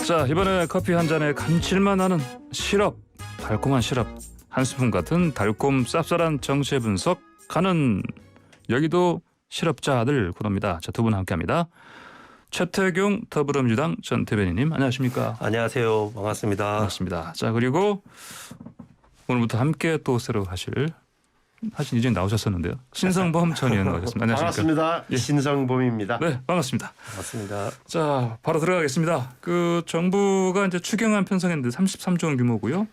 자, 이번에 커피 한 잔에 감칠맛 나는 시럽, 달콤한 시럽 한 스푼 같은 달콤 쌉쌀한 정체 분석하는 여기도 시럽자들 코너입니다. 자, 두 분 함께합니다. 최태경 더불어민주당 전 대변인님 안녕하십니까? 안녕하세요. 반갑습니다. 반갑습니다. 자, 그리고 오늘부터 함께 또 새로 하신 이제 나오셨었는데요. 신성범 전 의원 나오셨습니다. 안녕하십니까? 반갑습니다. 예. 신성범입니다. 네, 반갑습니다. 반갑습니다. 자, 바로 들어가겠습니다. 그 정부가 이제 추경안 편성했는데 33조 원 규모고요.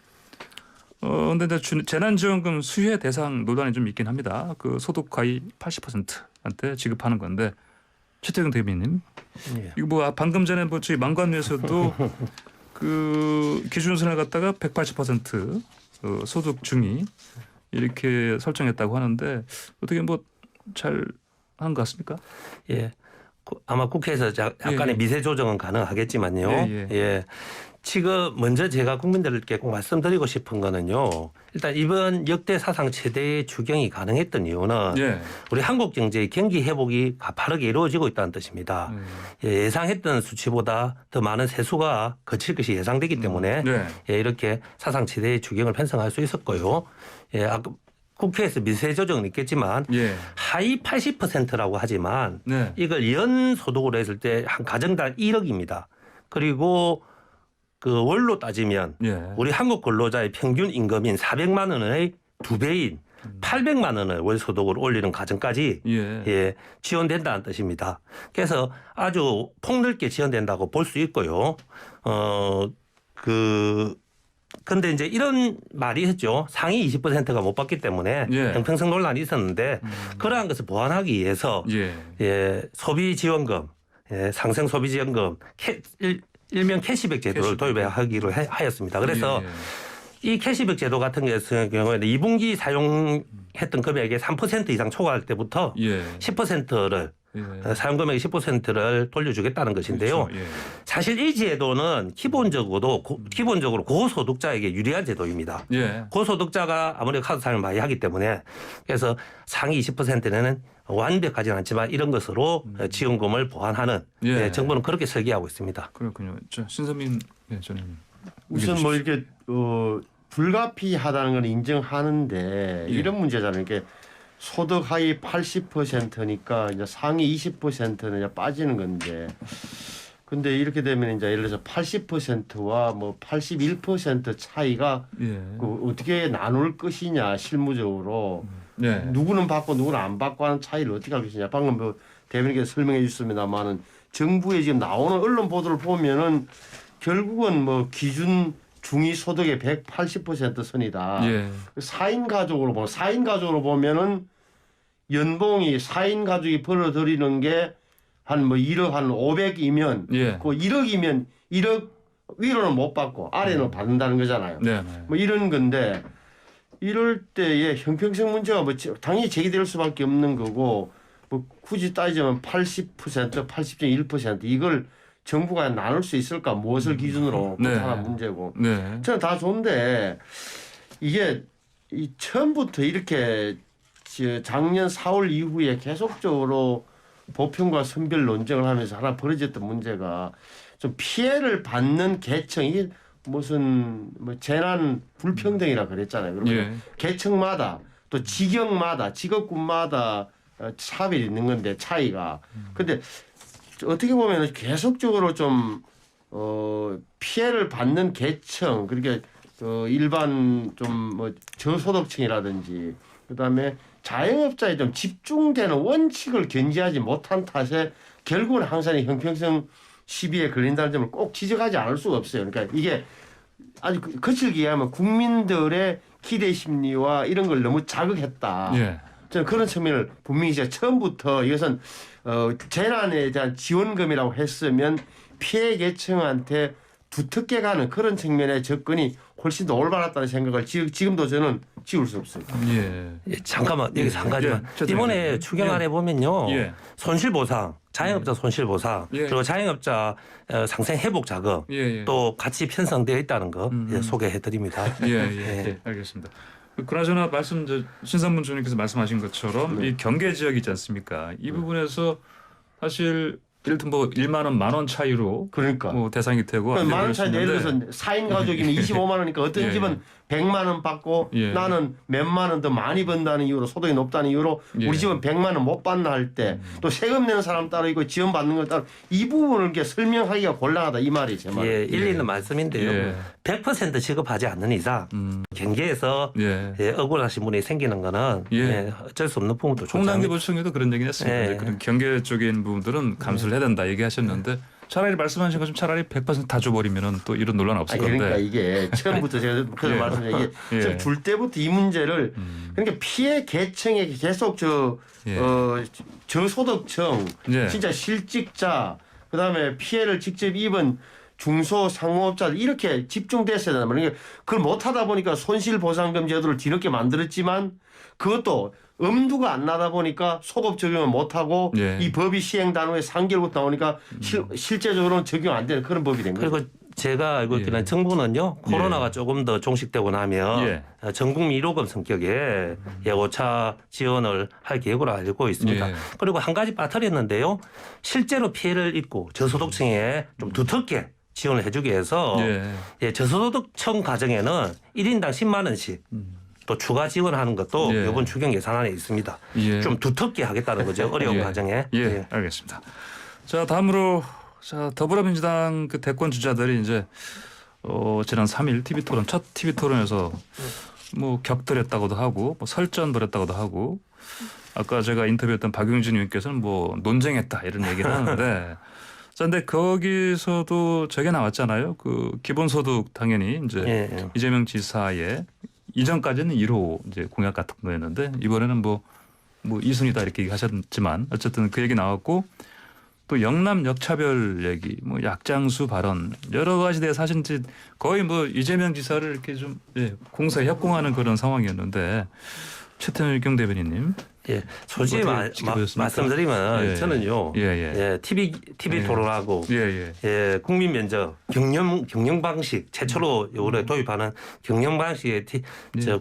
근데 이제 재난지원금 수혜 대상 논란이 좀 있긴 합니다. 그 소득 하위 80%한테 지급하는 건데 최태경 대변인님, 예. 이거 뭐 방금 전에 뭐 저희 망관위에서도 그 기준선을 갖다가 180% 소득 중위 이렇게 설정했다고 하는데 어떻게 뭐 잘 한 것 같습니까? 예. 아마 국회에서 약간의 미세 조정은 가능하겠지만요. 예. 지금 먼저 제가 국민들께 꼭 말씀드리고 싶은 거는요. 일단 이번 역대 사상 최대의 추경이 가능했던 이유는 우리 한국 경제의 경기 회복이 가파르게 이루어지고 있다는 뜻입니다. 예상했던 수치보다 더 많은 세수가 거칠 것이 예상되기 때문에 이렇게 사상 최대의 추경을 편성할 수 있었고요. 아까 국회에서 미세 조정은 있겠지만 하위 80%라고 하지만 이걸 연 소득으로 했을 때 한 가정당 1억입니다. 그리고 그 월로 따지면 우리 한국 근로자의 평균 임금인 400만 원의 2배인 800만 원을 월 소득으로 올리는 가정까지 지원된다는 뜻입니다. 그래서 아주 폭넓게 지원된다고 볼 수 있고요. 근데 이제 이런 말이 했죠. 상위 20%가 못 받기 때문에 형평성 논란이 있었는데 그러한 것을 보완하기 위해서 소비 지원금, 상생 소비 지원금, 일명 캐시백 제도를 도입하기로 하였습니다. 그래서 이 캐시백 제도 같은 경우에는 2분기 사용했던 금액의 3% 이상 초과할 때부터 10%를 사용 금액의 10%를 돌려주겠다는 것인데요. 사실 이 제도는 기본적으로 고소득자에게 유리한 제도입니다. 고소득자가 아무래도 카드 사용을 많이 하기 때문에 그래서 상위 20%는 완벽하지는 않지만 이런 것으로 지원금을 보완하는 정부는 그렇게 설계하고 있습니다. 그렇군요. 신선민 저는 우선 뭐 이렇게 불가피하다는 건 인정하는데 이런 문제잖아요. 이게 소득 하위 80%니까 이제 상위 20%는 빠지는 건데, 근데 이렇게 되면 이제 예를 들어서 80%와 뭐 81% 차이가 그 어떻게 나눌 것이냐 실무적으로 누구는 받고 누구는 안 받고 하는 차이를 어떻게 할 것이냐. 방금 뭐 대변인께서 설명해 주셨습니다만은 정부에 지금 나오는 언론 보도를 보면은 결국은 뭐 기준 중위 소득의 180% 선이다. 4인 가족으로 보면은 연봉이 4인 가족이 벌어들이는 게 한 뭐 1억 한 500이면 그 1억이면 1억 위로는 못 받고 아래는 받는다는 거잖아요. 뭐 이런 건데 이럴 때의 형평성 문제가 뭐 당연히 제기될 수밖에 없는 거고 뭐 굳이 따지자면 80%, 80.1% 이걸 정부가 나눌 수 있을까? 무엇을 기준으로 하나 문제고. 저는 다 좋은데 이게 처음부터 이렇게 작년 4월 이후에 계속적으로 보편과 선별 논쟁을 하면서 하나 벌어졌던 문제가 좀 피해를 받는 계층이 무슨 뭐 재난 불평등이라 그랬잖아요. 그러면 계층마다 또 직역마다 직업군마다 차별이 있는 건데 차이가. 근데 어떻게 보면 계속적으로 좀 피해를 받는 계층 그러니까 일반 좀 뭐 저소득층이라든지 그다음에 자영업자에 좀 집중되는 원칙을 견지하지 못한 탓에 결국은 항상 형평성 시비에 걸린다는 점을 꼭 지적하지 않을 수가 없어요. 그러니까 이게 아주 거칠게 얘기하면 국민들의 기대 심리와 이런 걸 너무 자극했다. 저는 그런 측면을 분명히 제가 처음부터 이것은 재난에 대한 지원금이라고 했으면 피해 계층한테 두텁게 가는 그런 측면의 접근이 훨씬 더 올바랐다는 생각을 지금도 저는 지울 수 없습니다. 잠깐만 여기서 한 가지만 이번에 추경안에 보면요 손실보상 자영업자 손실보상 그리고 자영업자 상생 회복 자금 또 같이 편성되어 있다는 거 소개해드립니다. 알겠습니다. 그나저나 신선문 주님께서 말씀하신 것처럼 이 경계 지역이 있지 않습니까? 이 부분에서 사실 이를테면 뭐 1만 원, 1만 원 차이로 그러니까 뭐 대상이 되고 그러니까 만 원 차이 예를 들어서 4인 가족이면 25만 원이니까 어떤 예, 집은 100만 원 받고 예. 나는 몇만 원 더 많이 번다는 이유로 소득이 높다는 이유로 예. 우리 집은 100만 원 못 받나 할 때 또 세금 내는 사람 따로 있고 지원 받는 거 따로 이 부분을 이렇게 설명하기가 곤란하다 이 말이 제 말. 예, 일리 있는 말씀인데요. 예. 100% 지급하지 않는 이상 경계에서 예. 예, 억울하신 분이 생기는 거는 예. 예, 어쩔 수 없는 부분도 홍남기 부총리도 그런 얘기 했습니다. 예. 그런 경계 쪽인 부분들은 감수를 해야 된다 얘기하셨는데 차라리 말씀하신 것처럼 차라리 100% 다 줘버리면은 또 이런 논란 없을 건데. 그러니까 이게 처음부터 제가 그래서 예. 말씀드린 이게 예. 좀줄 때부터 이 문제를 그러니까 피해 계층에 계속 예. 저소득층 예. 진짜 실직자 그다음에 피해를 직접 입은 중소 상호업자들 이렇게 집중됐어야 된단 말이에요. 그걸 못하다 보니까 손실보상금 제도를 뒤늦게 만들었지만 그것도 엄두가 안 나다 보니까 소급 적용을 못하고 예. 이 법이 시행 단후에 3개월부터 나오니까 실제적으로는 적용 안 되는 그런 법이 된 거예요. 그리고 제가 알고 있기는 예. 정부는요 코로나가 조금 더 종식되고 나면 예. 전 국민 1호금 성격의 예고차 지원을 할 계획으로 알고 있습니다. 예. 그리고 한 가지 빠뜨렸는데요. 실제로 피해를 입고 저소득층에 좀 두텁게 지원을 해주기 위해서 예. 예, 저소득층 가정에는 1인당 10만 원씩 또 추가 지원하는 것도 예. 이번 추경 예산안에 있습니다. 예. 좀 두텁게 하겠다는 거죠. 어려운 예. 가정에. 예, 알겠습니다. 자, 다음으로 자, 더불어민주당 그 대권 주자들이 이제 지난 3일 TV 토론 첫 TV 토론에서 뭐 격돌했다고도 하고 뭐 설전 벌였다고도 하고 아까 제가 인터뷰했던 박용진 의원께서는 뭐 논쟁했다 이런 얘기를 하는데 자, 근데 거기서도 저게 나왔잖아요. 그 기본소득 당연히 이제 예. 이재명 지사의 이전까지는 1호 이제 공약 같은 거였는데 이번에는 뭐 2순위다 이렇게 얘기하셨지만 어쨌든 그 얘기 나왔고 또 영남 역차별 얘기, 뭐 약장수 발언 여러 가지 대해 사실 이제 거의 뭐 이재명 지사를 이렇게 좀 공사에 협공하는 그런 상황이었는데 최태경 대변인님. 예, 솔직히 어떻게 지켜보셨습니까? 말씀드리면 예. 저는요. 예. TV 예. 토론하고 예. 국민 면접 경영 방식 최초로 올해 도입하는 경영 방식의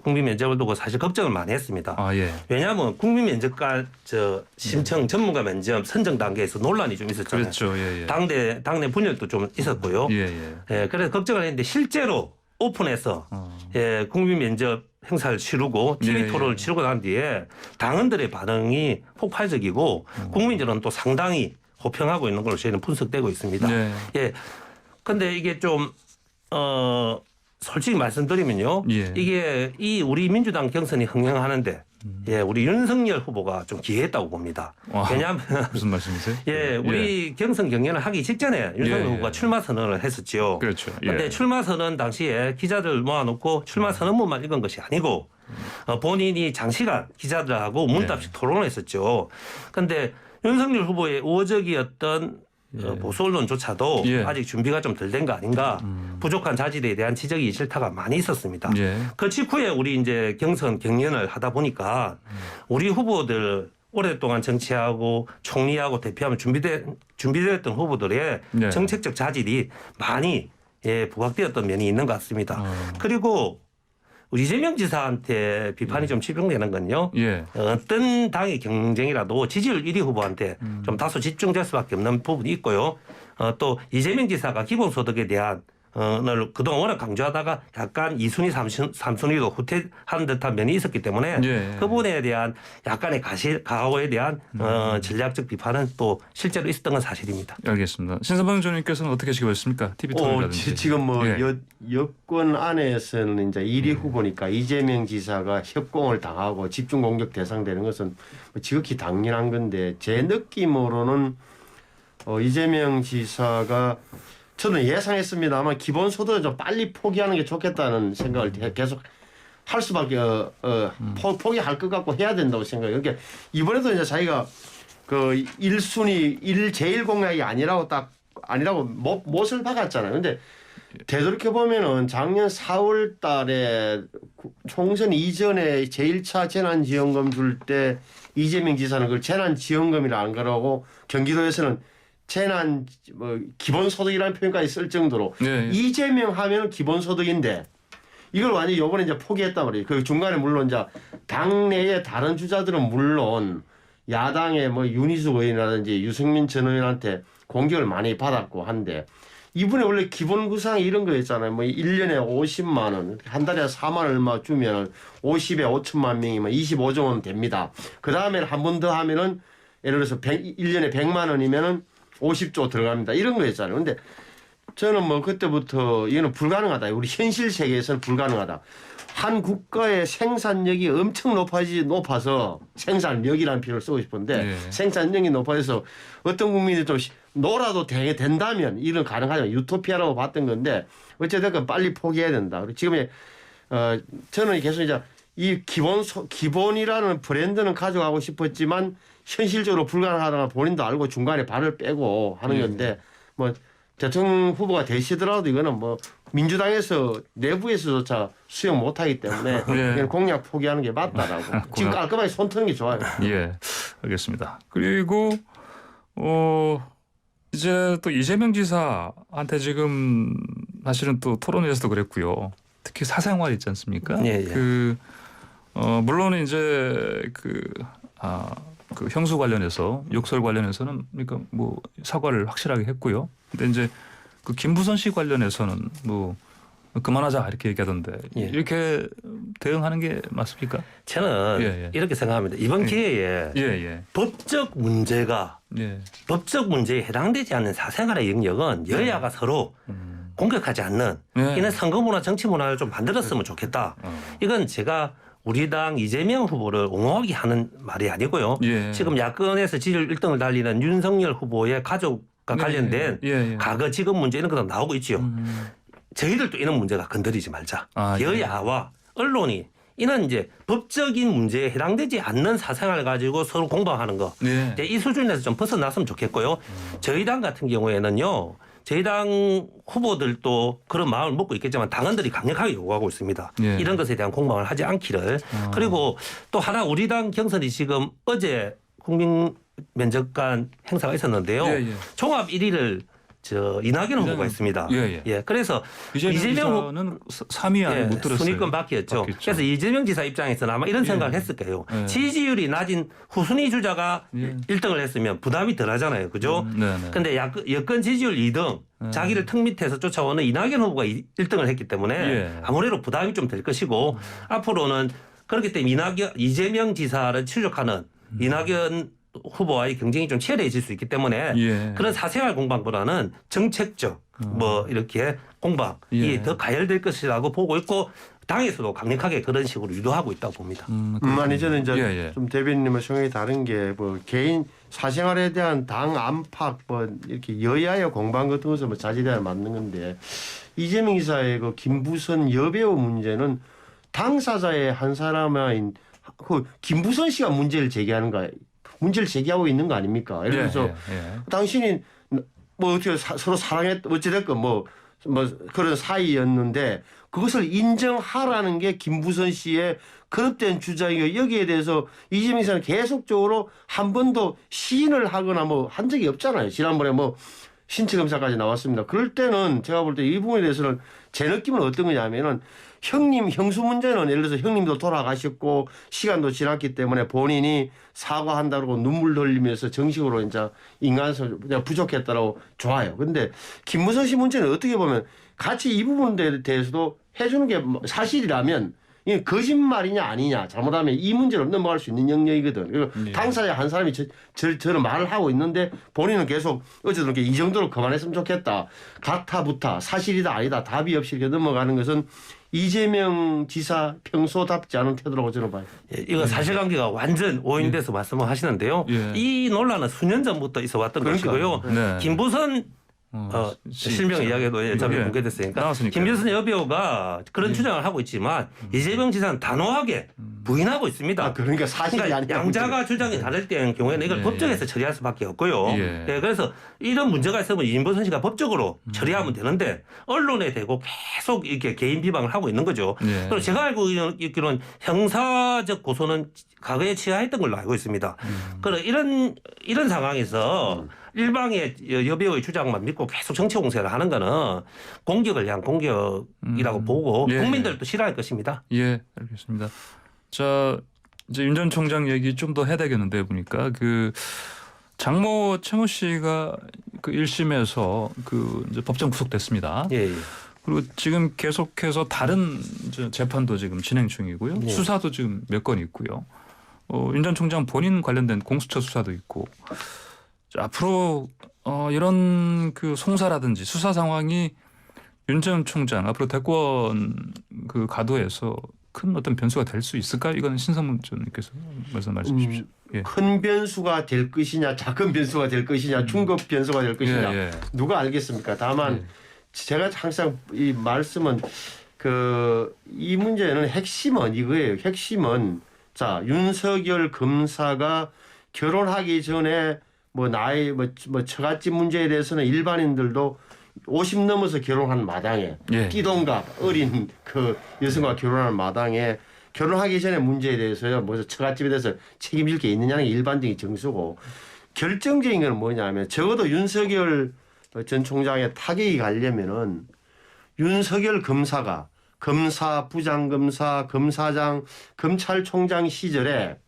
국민 면접을 두고 사실 걱정을 많이 했습니다. 아, 예. 왜냐하면 국민 면접과 신청 전문가 면접 선정 단계에서 논란이 좀 있었잖아요. 그렇죠. 예. 당내 분열도 좀 있었고요. 예. 그래서 걱정을 했는데 실제로 오픈해서 국민 면접 행사를 치르고 TV 토론을 치르고 난 뒤에 당원들의 반응이 폭발적이고 국민들은 또 상당히 호평하고 있는 걸로 저희는 분석되고 있습니다. 네. 예. 근데 이게 좀 솔직히 말씀드리면요. 예. 이게 이 우리 민주당 경선이 흥행하는데 우리 윤석열 후보가 좀 기회했다고 봅니다. 와, 왜냐하면 무슨 말씀이세요? 우리 경선 경연을 하기 직전에 윤석열 후보가 출마 선언을 했었죠. 그렇죠. 그런데 출마 선언 당시에 기자들 모아놓고 출마 선언문만 읽은 것이 아니고 본인이 장시간 기자들하고 문답식 토론을 했었죠. 그런데 윤석열 후보의 우호적이었던 보수 언론조차도 아직 준비가 좀 덜 된 거 아닌가. 부족한 자질에 대한 지적이 실타가 많이 있었습니다. 그 직후에 우리 이제 경선 경연을 하다 보니까 우리 후보들 오랫동안 정치하고 총리하고 대표하면 준비되었던 후보들의 정책적 자질이 많이 부각되었던 면이 있는 것 같습니다. 그리고 우리 이재명 지사한테 비판이 좀 집중되는 건요. 어떤 당의 경쟁이라도 지지율 1위 후보한테 좀 다소 집중될 수밖에 없는 부분이 있고요. 또 이재명 지사가 기본소득에 대한 를 그동안 워낙 강조하다가 약간 2순위, 3순위도 후퇴하는 듯한 면이 있었기 때문에 그 부분에 대한 약간의 가오에 대한 전략적 비판은 또 실제로 있었던 건 사실입니다. 알겠습니다. 신선방 조님께서는 어떻게 지켜보셨습니까? TV 토론이라든지. 지금 뭐 여권 안에서는 이제 1위 후보니까 이재명 지사가 협공을 당하고 집중 공격 대상되는 것은 지극히 당연한 건데 제 느낌으로는 이재명 지사가 저는 예상했습니다만 기본소득을 좀 빨리 포기하는 게 좋겠다는 생각을 계속 할 수밖에 포기할 것 같고 해야 된다고 생각해요. 그러니까 이번에도 이제 자기가 그 1순위 제일 공약이 아니라고 못을 박았잖아요. 근데 되돌이켜 보면은 작년 4월 달에 총선 이전에 제1차 재난지원금 줄 때 이재명 지사는 그걸 재난지원금이라 안 그러고 경기도에서는 재난 기본소득이라는 표현까지 쓸 정도로 이재명 하면 기본소득인데 이걸 완전히 요번에 이제 포기했단 말이에요. 그 중간에 물론 이제 당내의 다른 주자들은 물론 야당의 뭐 윤희숙 의원이라든지 유승민 전 의원한테 공격을 많이 받았고 한데 이분이 원래 기본 구상이 이런 거였잖아요. 뭐 1년에 50만 원, 한 달에 4만 원 얼마 주면 50에 5천만 명이면 25조 원 됩니다. 그 다음에 한 번 더 하면은 예를 들어서 1년에 100만 원이면은 50조 들어갑니다. 이런 거였잖아요. 근데 저는 뭐 그때부터 이거는 불가능하다. 우리 현실 세계에서는 불가능하다. 한 국가의 생산력이 엄청 높아서 생산력이라는 표현을 쓰고 싶은데 네. 생산력이 높아져서 어떤 국민이 좀 놀아도 된다면 이런 가능하죠. 유토피아라고 봤던 건데 어쨌든 빨리 포기해야 된다. 그리고 지금 저는 계속 이제 이 기본이라는 브랜드는 가져가고 싶었지만 현실적으로 불가능하다는 본인도 알고 중간에 발을 빼고 하는 건데 뭐 대통령 후보가 되시더라도 이거는 뭐 민주당에서 내부에서조차 수용 못하기 때문에 그냥 공약 포기하는 게 맞다라고 지금 깔끔하게 손 트는 게 좋아요. 예, 알겠습니다. 그리고 이제 또 이재명 지사한테 지금 사실은 또 토론회에서도 그랬고요. 특히 사생활 있지 않습니까? 예, 예. 물론 이제 그 형수 관련해서 욕설 관련해서는 그러니까 뭐 사과를 확실하게 했고요. 근데 이제 그 김부선 씨 관련해서는 뭐 그만하자 이렇게 얘기하던데 예. 이렇게 대응하는 게 맞습니까? 저는 이렇게 생각합니다. 이번 기회에 법적 문제에 해당되지 않는 사생활의 영역은 여야가 서로 공격하지 않는 이는 선거 문화, 정치 문화를 좀 만들었으면 좋겠다. 이건 제가 우리 당 이재명 후보를 옹호하게 하는 말이 아니고요. 지금 야권에서 지지율 1등을 달리는 윤석열 후보의 가족과 관련된 과거 지금 문제 이런 것도 나오고 있지요. 저희들도 이런 문제가 건드리지 말자. 여야와 언론이 이는 이제 법적인 문제에 해당되지 않는 사생활을 가지고 서로 공방하는 거. 이제 이 수준에서 좀 벗어났으면 좋겠고요. 저희 당 같은 경우에는요. 저희 당 후보들도 그런 마음을 먹고 있겠지만 당원들이 강력하게 요구하고 있습니다. 이런 것에 대한 공방을 하지 않기를. 그리고 또 하나 우리 당 경선이 지금 어제 국민 면접관 행사가 있었는데요. 종합 1위를 이낙연 후보가 있습니다. 그래서 이재명 지사는 3위 안에 못 들었어요. 순위권 바뀌었죠. 그래서 이재명 지사 입장에서는 아마 이런 생각을 했을 거예요. 지지율이 낮은 후순위 주자가 1등을 했으면 부담이 덜하잖아요. 그죠? 그런데 여권 지지율 2등 자기를 턱 밑에서 쫓아오는 이낙연 후보가 1등을 했기 때문에 아무래도 부담이 좀 될 것이고 앞으로는 그렇기 때문에 이재명 지사를 추적하는 이낙연 후보와의 경쟁이 좀 치열해질 수 있기 때문에 그런 사생활 공방보다는 정책적 뭐 이렇게 공방이 더 가열될 것이라고 보고 있고 당에서도 강력하게 그런 식으로 유도하고 있다고 봅니다. 아니 저는 이제 좀 대변인님의 생각이 다른 게 뭐 개인 사생활에 대한 당 안팎 뭐 이렇게 여야의 공방 같은 것을 뭐 자질해야 맞는 건데 이재명 지사의 그 김부선 여배우 문제는 당사자의 한 사람인 그 김부선 씨가 문제를 제기하고 있는 거 아닙니까? 예를 들어서 당신이 뭐 어떻게 서로 어찌됐건 뭐 그런 사이였는데 그것을 인정하라는 게 김부선 씨의 거듭된 주장이고 여기에 대해서 이재명 씨는 계속적으로 한 번도 시인을 하거나 뭐 한 적이 없잖아요. 지난번에 뭐 신체 검사까지 나왔습니다. 그럴 때는 제가 볼 때 이 부분에 대해서는 제 느낌은 어떤 거냐면은 형수 문제는 예를 들어서 형님도 돌아가셨고 시간도 지났기 때문에 본인이 사과한다고 눈물 흘리면서 정식으로 이제 인간성 부족했다라고 좋아요. 근데 김무선 씨 문제는 어떻게 보면 같이 이 부분에 대해서도 해주는 게 사실이라면 이게 거짓말이냐 아니냐 잘못하면 이 문제로 넘어갈 수 있는 영역이거든. 그리고 당사자 한 사람이 저런 말을 하고 있는데 본인은 계속 어쨌든 이 정도로 그만했으면 좋겠다. 가타부타 사실이다 아니다 답이 없이 이렇게 넘어가는 것은 이재명 지사 평소답지 않은 태도라고 저는 봐요. 이거 사실관계가 완전 오인돼서 말씀을 하시는데요. 이 논란은 수년 전부터 있어 왔던 것이고요. 김부선 실명 이야기도 어차피 공개됐으니까 김부선 여배우가 그런 주장을 하고 있지만 이재명 지사는 단호하게 부인하고 있습니다. 그러니까 사실이 아니라 양자가 주장이 다를 때의 경우에는 이걸 법정에서 처리할 수밖에 없고요. 그래서 이런 문제가 있으면 김부선 씨가 법적으로 처리하면 되는데 언론에 대고 계속 이렇게 개인 비방을 하고 있는 거죠. 그리고 제가 알고 있기로는 형사적 고소는 과거에 취하했던 걸로 알고 있습니다. 그래서 이런 상황에서 일방의 여배우의 주장만 믿고 계속 정치 공세를 하는 거는 공격을 향한 공격이라고 보고 국민들도 싫어할 것입니다. 알겠습니다. 자, 이제 윤 전 총장 얘기 좀 더 해야 되겠는데 보니까 그 장모 최모 씨가 그 1심에서 그 이제 법정 구속됐습니다. 예, 예. 그리고 지금 계속해서 다른 이제 재판도 지금 진행 중이고요. 예. 수사도 지금 몇 건 있고요. 윤 전 총장 본인 관련된 공수처 수사도 있고 자, 앞으로 이런 그 송사라든지 수사 상황이 윤 전 총장 앞으로 대권 그 가도에서 큰 어떤 변수가 될 수 있을까? 이건 신상문 전님께서 말씀해 주십시오. 예. 큰 변수가 될 것이냐, 작은 변수가 될 것이냐, 중급 변수가 될 것이냐, 예, 예. 누가 알겠습니까? 다만 예. 제가 항상 이 말씀은 이 문제는 핵심은 이거예요. 핵심은 자 윤석열 검사가 결혼하기 전에 뭐 나이 뭐 처갓집 문제에 대해서는 일반인들도 50 넘어서 결혼한 마당에 예. 띠동갑 어린 그 여성과 결혼한 마당에 결혼하기 전에 문제에 대해서요. 뭐 처갓집에 대해서 책임질 게 있느냐는 게 일반적인 정수고 결정적인 건 뭐냐면 적어도 윤석열 전 총장의 타격이 가려면은 윤석열 검사가 검사, 부장검사, 검사장, 검찰총장 시절에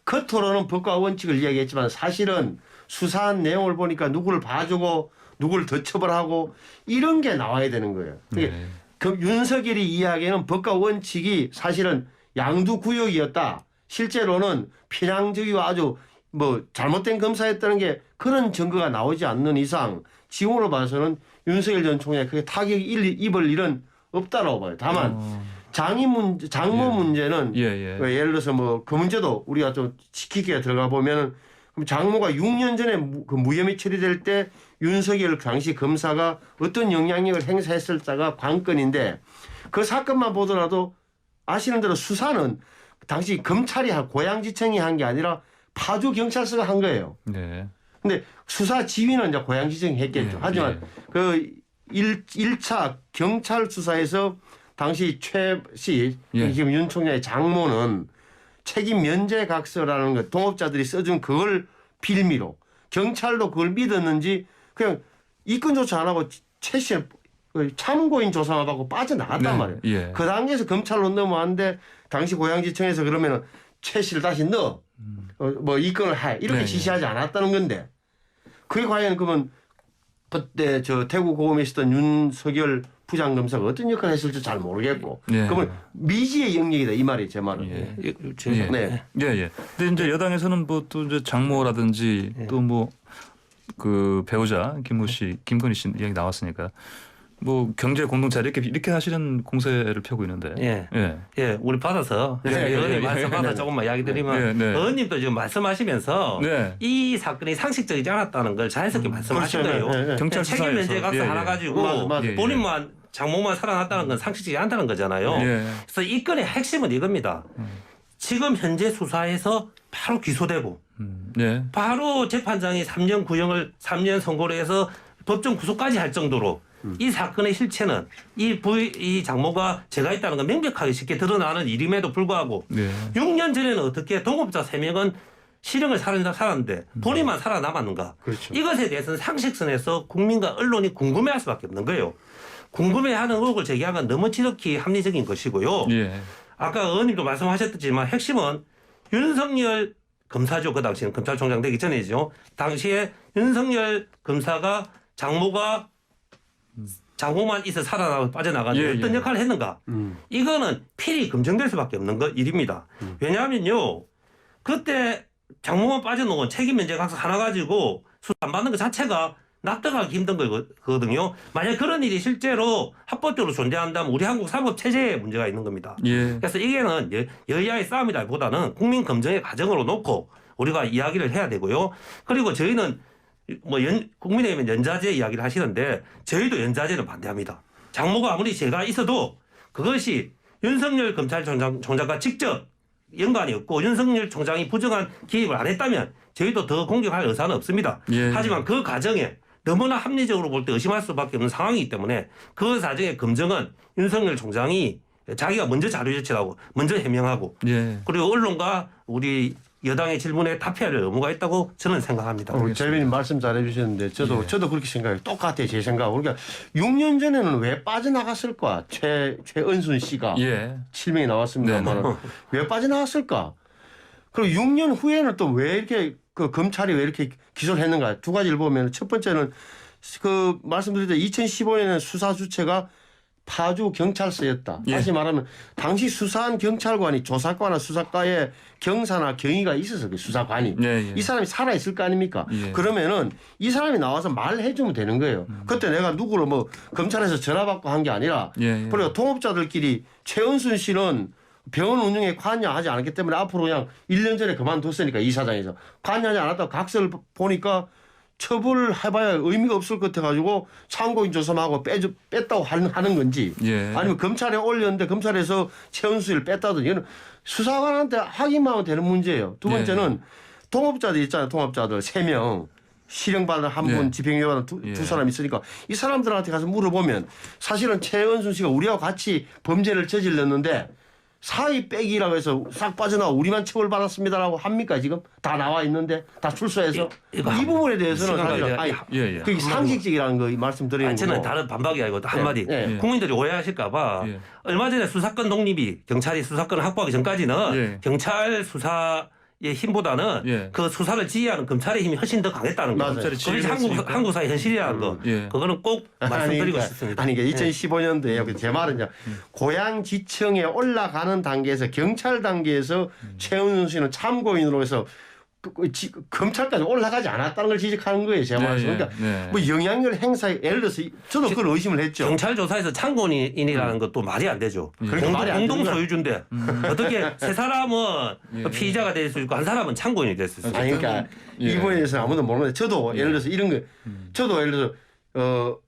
겉으로는 법과 원칙을 이야기했지만 사실은 수사한 내용을 보니까 누구를 봐주고 누구를 더 처벌하고 이런 게 나와야 되는 거예요. 네. 그 윤석열이 이야기하는 법과 원칙이 사실은 양두구역이었다. 실제로는 편향적이고 아주 뭐 잘못된 검사였다는 게 그런 증거가 나오지 않는 이상 지금으로 봐서는 윤석열 전 총장이 크게 타격이 입을 일은 없다라고 봐요. 다만 장모 예. 문제는 예, 예. 예를 들어서 뭐 그 문제도 우리가 좀 지키게 들어가 보면은 그럼 장모가 6년 전에 그 무혐의 처리될 때 윤석열 당시 검사가 어떤 영향력을 행사했을까가 관건인데 그 사건만 보더라도 아시는 대로 수사는 당시 검찰이 고양지청이 한 게 아니라 파주 경찰서가 한 거예요. 네. 근데 수사 지휘는 이제 고양지청이 했겠죠. 예, 하지만 그 1차 경찰 수사에서 당시 최 씨, 예. 지금 윤 총장의 장모는 책임 면제 각서라는 거 동업자들이 써준 그걸 빌미로 경찰도 그걸 믿었는지 그냥 입건조차 안 하고 최 씨 참고인 조사만 받고 빠져나갔단 네. 말이에요. 예. 그 단계에서 검찰로 넘어왔는데 당시 고양지청에서 그러면은 최 씨를 다시 넣어 뭐 입건을 해 이렇게 네, 지시하지 않았다는 건데 그게 과연 그러면 그때 저 태국 고검에 있었던 윤석열 부장검사가 어떤 역할을 했을지 잘 모르겠고 예. 그러면 미지의 영역이다 이 말이 제 말은. 예. 예. 예. 네. 예, 예. 근데 이제 여당에서는 뭐 또 이제 장모라든지 또 뭐 그 배우자 김모 씨, 김건희 씨 이야기 나왔으니까 뭐 경제 공동체 이렇게 하시는 공세를 펴고 있는데. 예. 예. 예, 우리 받아서 예, 예, 의원님 예, 말씀 예, 받아 네. 조금만 이야기 드리면 네, 네. 의원님도 지금 말씀하시면서 네. 이 사건이 상식적이지 않았다는 걸 자연스럽게 말씀하신 그렇죠. 거예요. 네, 네. 경찰 책임 수사에서. 면제 각서 예, 예. 하나 가지고 맞아. 예, 본인만 장모만 살아났다는 건 상식적이지 않다는 거잖아요. 예. 그래서 이 건의 핵심은 이겁니다. 지금 현재 수사에서 바로 기소되고 네. 바로 재판장이 3년 구형을 3년 선고를 해서 법정 구속까지 할 정도로 이 사건의 실체는 이 장모가 죄가 있다는 건 명백하게 쉽게 드러나는 일임에도 불구하고 네. 6년 전에는 어떻게 동업자 3명은 실형을 살았는데 본인만 살아남았는가. 그렇죠. 이것에 대해서는 상식선에서 국민과 언론이 궁금해할 수밖에 없는 거예요. 궁금해하는 의혹을 제기한 건 너무 지극히 합리적인 것이고요. 예. 아까 의원님도 말씀하셨지만 핵심은 윤석열 검사죠. 그 당시에는 검찰총장 되기 전이죠. 당시에 윤석열 검사가 장모만 있어 살아나고 빠져나가는 예, 어떤 예. 역할을 했는가. 이거는 필히 검증될 수밖에 없는 일입니다. 왜냐하면요. 그때 장모만 빠져나온 책임 면제 각서 하나 가지고 수사 안 받는 것 자체가 납득하기 힘든 거거든요. 만약 그런 일이 실제로 합법적으로 존재한다면 우리 한국 사법 체제에 문제가 있는 겁니다. 예. 그래서 이게는 여야의 싸움이라기보다는 국민 검증의 과정으로 놓고 우리가 이야기를 해야 되고요. 그리고 저희는 뭐 국민의힘은 연좌제 이야기를 하시는데 저희도 연좌제는 반대합니다. 장모가 아무리 죄가 있어도 그것이 윤석열 검찰총장과 직접 연관이 없고 윤석열 총장이 부정한 기입을 안 했다면 저희도 더 공격할 의사는 없습니다. 예. 하지만 그 과정에 너무나 합리적으로 볼 때 의심할 수밖에 없는 상황이기 때문에 그 과정의 검증은 윤석열 총장이 자기가 먼저 자료 제출하고 먼저 해명하고 예. 그리고 언론과 우리 여당의 질문에 답해야 할 의무가 있다고 저는 생각합니다. 재민님 말씀 잘해 주셨는데 저도 그렇게 생각해요. 똑같아요. 제 생각. 우리가 6년 전에는 왜 빠져나갔을까? 최은순 씨가 예. 7명이 나왔습니다만 왜 빠져나갔을까? 그리고 6년 후에는 또 왜 이렇게 그 검찰이 왜 이렇게 기소를 했는가? 두 가지를 보면 첫 번째는 그 말씀드린 2015년에 수사 주체가 파주 경찰서였다. 예. 다시 말하면 당시 수사한 경찰관이 조사과나 수사과에 경사나 경위가 있어서 그 수사관이 예, 예. 이 사람이 살아 있을 거 아닙니까? 예. 그러면은 이 사람이 나와서 말해주면 되는 거예요. 그때 내가 누구를 뭐 검찰에서 전화 받고 한 게 아니라 예, 예. 그리고 통업자들끼리 최은순 씨는 병원 운영에 관여하지 않았기 때문에 앞으로 그냥 1년 전에 그만뒀으니까 이사장에서 관여하지 않았다고 각서를 보니까 처벌을 해봐야 의미가 없을 것 같아가지고 참고인 조사하고 뺐다고 하는 건지 예. 아니면 검찰에 올렸는데 검찰에서 최은수를 뺐다든지 이건 수사관한테 확인만 하면 되는 문제예요. 두 번째는 통업자들 있잖아요. 통업자들 3명 실형받은 한 분, 예. 집행유예 받은 두 예. 사람 있으니까 이 사람들한테 가서 물어보면 사실은 최은순 씨가 우리와 같이 범죄를 저질렀는데 사의 빼기라고 해서 싹 빠져나와 우리만 처벌받았습니다라고 합니까 지금? 다 나와 있는데 다 출소해서 이 부분에 대해서는 사실 아니 예, 예. 그게 상식적이라는 거 말씀드리는 저는 거고. 다른 반박이 아니고 한마디 예. 국민들이 오해하실까봐 예. 얼마 전에 수사권 독립이 경찰이 수사권을 확보하기 전까지는 예. 경찰 수사의 힘보다는 예. 그 수사를 지휘하는 검찰의 힘이 훨씬 더 강했다는 거. 맞아요. 검찰이 그것이 지휘했으니까. 한국 사회 현실이라는 거. 예. 그거는 꼭 말씀드리고 그러니까, 싶습니다. 아니 이게 2015년도에 제 말은 이제 고양지청에 올라가는 단계에서 경찰 단계에서 최은순 씨는 참고인으로 해서 검찰까지 올라가지 않았다는 걸 지적하는 거예요. 제 말은. 그러니까 네. 뭐 영향력 행사에 예를 들어서 저도 그걸 의심을 했죠. 경찰 조사에서 참고인이라는 것도 말이 안 되죠. 그러니까 말이 안 공동 되는 거야. 소유주인데 어떻게 세 사람은 예. 피의자가 될 수 있고 한 사람은 참고인이 될 수 있어요. 아니 그러니까 예. 이 부분에 대해서는 아무도 모르는데 저도 예를 들어서 이런 거 저도 예를 들어서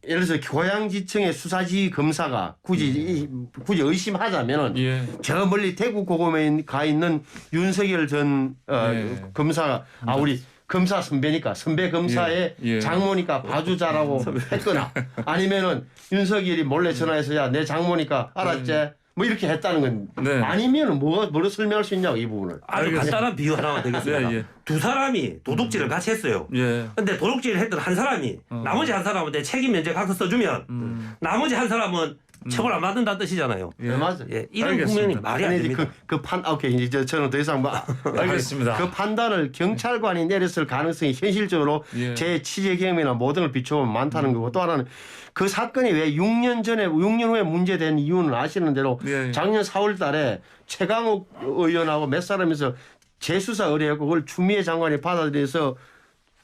예를 들어서 고양지청의 수사지휘 검사가 굳이 의심하자면은 예. 저 멀리 대구 고검에 가 있는 윤석열 전 예. 검사가 우리 검사 선배니까 선배 검사의 예. 예. 장모니까 봐주자라고 했거나 아니면은 윤석열이 몰래 전화해서 야 내 장모니까 알았지? 뭐 이렇게 했다는 건 네. 아니면은 뭐로 설명할 수 있냐고 이 부분을. 아주 알겠습니다. 간단한 비유 하나만 되겠습니다. 예, 예. 두 사람이 도둑질을 같이 했어요. 예. 근데 도둑질을 했던 한 사람이 나머지 한 사람한테 책임 면제 각서 써주면 나머지 한 사람은 처벌 안 받는다는 뜻이잖아요. 네, 맞아요. 예, 이런 알겠습니다. 국면이 말이 안 아니 됩니다. 오케이 이제 저는 더 이상 알겠습니다. 그 판단을 경찰관이 내렸을 가능성이 현실적으로 예. 제 취재 경험이나 모든 걸 비춰보면 많다는 거고 또 하나는 그 사건이 왜 6년 후에 문제된 이유는 아시는 대로 예. 작년 4월달에 최강욱 의원하고 몇 사람에서 재수사 의뢰했고 그걸 추미애 장관이 받아들여서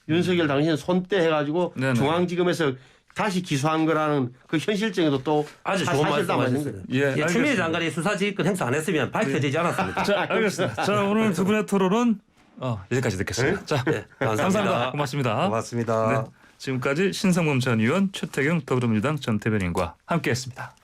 윤석열 당신 손대 해가지고 네네. 중앙지검에서 다시 기소한 거라는 그 현실적에도 또 아주 좋은 사실 담아 있는 말씀하셨어요. 예, 추미애 알겠습니다. 장관이 수사지휘권 행사 안 했으면 밝혀지지 않았습니다. 자, 알겠습니다. 자, 오늘 두 분의 토론은 여기까지 듣겠습니다. 자, 네, 감사합니다. 고맙습니다. 고맙습니다. 네, 지금까지 신성범 전 의원, 최태경 더불어민주당 전 대변인과 함께했습니다.